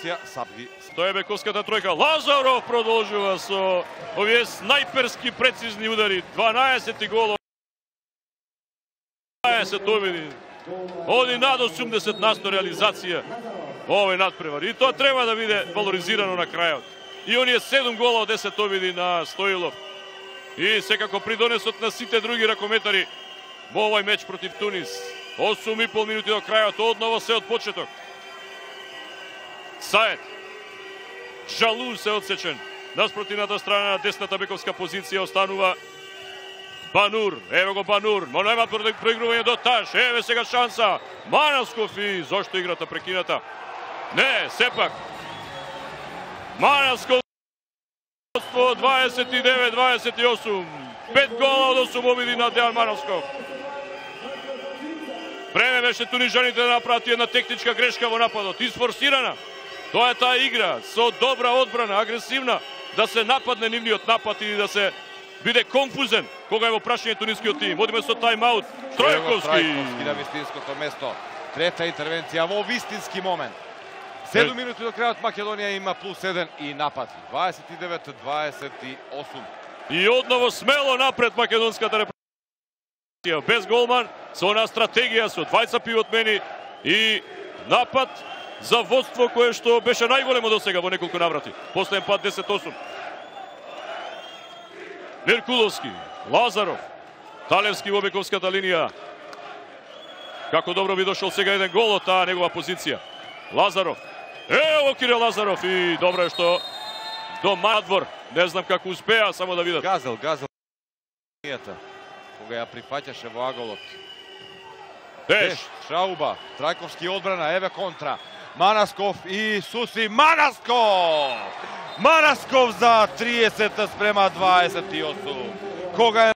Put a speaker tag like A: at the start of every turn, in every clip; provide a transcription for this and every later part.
A: позиција, Сабги.
B: Тоа е бековската тројка. Лазаров продолжува со овие снајперски прецизни удари. 12 голов. 20 обиди. Оди над 80% реализација овој надпревар. И тоа треба да биде валоризирано на крајот. И оние 7 гола од 10 обиди на Стоилов. И секако придонесот на сите други ракометари во овој меч против Тунис. 8,5 минути до крајот, одново се од почеток. Саед. Жалу се одсечен. Наспротивната страна на десната бековска позиција останува Банур. Ево го Банур. Но нема проигрување до Таш. Еве сега шанса. Манасков и зошто играта прекината? Не, сепак. Манасков 29-28. 5 гола од 8 обиди на Дејан Манасков. Време беше тунижаните да направат една техничка грешка во нападот. Изфорсирана. Тоа е таа игра со добра одбрана, агресивна, да се нападне нивниот напад и да се биде конфузен кога е во прашање тунискиот тим. Водиме со тајм-аут. Тројковски.
A: Тројковски на вистинското место. Трета интервенција во вистински момент. 7 минути до крајот, Македонија има +1 и напад. 29-28.
B: И одново смело напред македонската репрезентација. Без голман, со она стратегија, со двајца пивотмени и напад за водство кое што беше најголемо до сега во неколку наврати. Последен пат 10-8. Меркуловски, Лазаров, Талевски во бековската линија. Како добро би дошол сега еден гол од таа негова позиција. Лазаров. Ево Кирил Лазаров и добро е што до надвор. Не знам како успеа, само да видат.
A: Газел линијата, кога ја прифаќаше во аголот.
B: Теш.
A: Шауба, Трајковски одбрана, еве контра. Манасков и Суси. Манасков! Манасков за 30 спрема 28. Кога е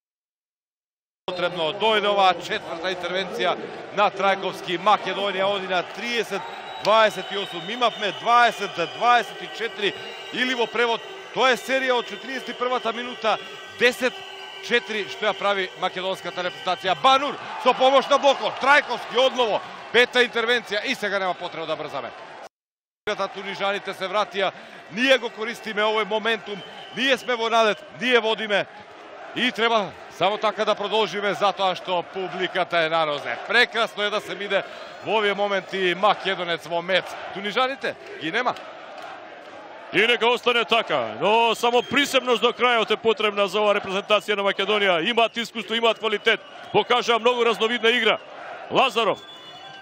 A: потребно, дојде оваа четврта интервенција на Трајковски. Македонија оди на 30-28. Имавме 20-24 или во превод. Тоа е серија од 41-та минута. 10-4 што ја прави македонската репрезентација. Банур со помош на блокот. Трајковски одново. Пета интервенција и сега нема потреба да брзаме. Тунижаните се вратија. Ние го користиме овој моментум. Ние сме во надет. Ние водиме. И треба само така да продолжиме затоа што публиката е на нозе. Прекрасно е да се биде во овие моменти македонец во мет. Тунижаните ги нема.
B: И нека остане така, но само присебност до крајот е потребна за оваа репрезентација на Македонија. Имаат искуство, имаат квалитет, покажаа многу разновидна игра. Лазаров,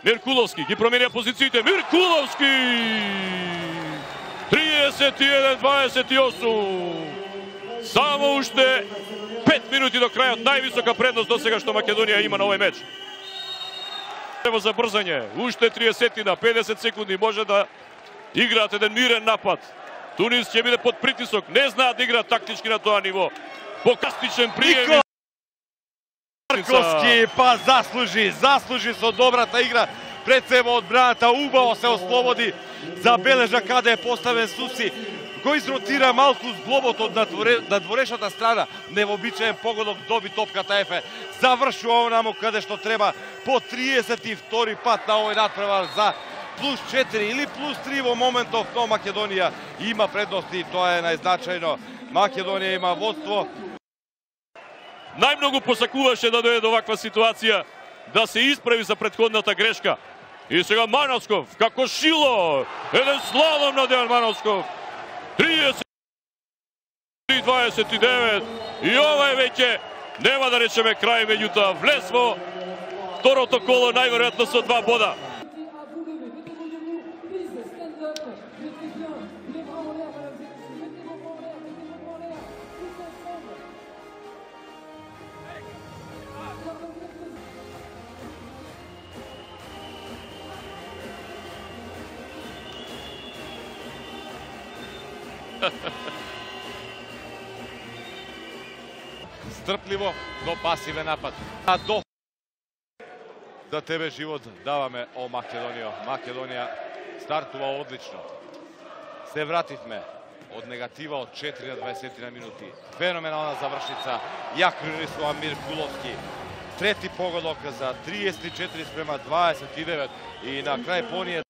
B: Меркуловски ги променија позициите. Меркуловски! 31-28. Само уште 5 минути до крајот, највисока предност до сега што Македонија има на овој меч. Треба за брзање, уште 30 50 секунди може да играат еден мирен напад. Тунис ќе биде под притисок, не знаат да играат тактички на тоа ниво. Покастичен прием.
A: Марковски па заслужи со добрата игра пред себе одбраната, убаво се ослободи, забележа каде е поставен Суси, го изротира малку зглобот од надворешната страна, невообичаен погодок, доби топката Ефе, завршува онаму каде што треба по 32 пат на овој надпревар за +4 или +3 во моментов, но Македонија има предност и тоа е најзначајно. Македонија има водство.
B: Најмногу посакуваше да дојде до ваква ситуација, да се исправи за претходната грешка. И сега Манасков, како шило, еден слалом на Дејан Манасков. 30-29. И ова е веќе, нема да речеме крај, меѓутоа влез во второто коло, најверојатно со 2 бода.
A: Стрпливо, но пасивен напад. За тебе живот даваме о Македонија. Македонија стартува одлично. Се вративме од негатива од 4 на 20 на минути. Феноменална завршица. Јак рисува Амир Куловски. Трети погодок за 34 спрема 29. И на крај поние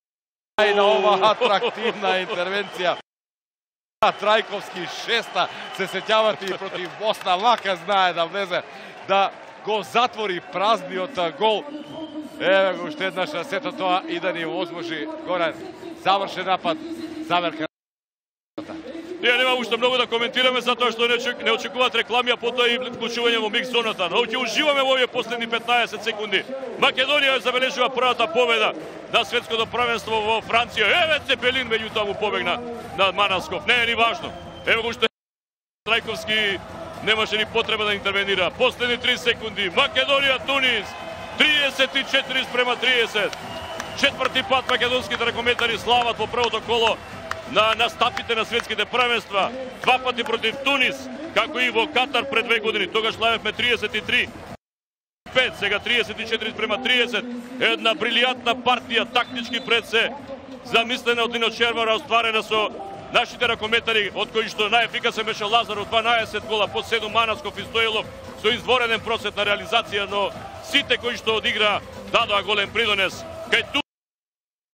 A: И на ова атрактивна интервенција. Трајковски шеста, се сеќавате и против Босна, лака знае да влезе, да го затвори празниот гол. Еве го уште еднаш сето тоа и да ни возможи Горан. Завршен напад, заверка.
B: Ние нема уште многу да коментираме затоа што не очекуваат реклами, а потоа и вклучување во микс зоната. Но ќе уживаме во овие последни 15 секунди. Македонија забележува првата победа на светското првенство во Франција. Еве Цепелин меѓутоа му побегна на Манасков. Не е ни важно. Еве го уште Трајковски немаше ни потреба да интервенира. Последни 3 секунди. Македонија Тунис 34 спрема 30. Четврти пат македонските ракометари слават во првото коло на настапите на светските првенства. 2 пати против Тунис, како и во Катар пред 2 години. Тогаш славевме 33. 5, сега 34 спрема 30. Една брилијантна партија, тактички пред се, замислена од Нино Червара, остварена со нашите ракометари, од кои што најефикасен беше Лазаров, 12 гола, по 7 Манасков и Стоилов, со извореден процент на реализација, но сите кои што одигра дадоа голем придонес. Кај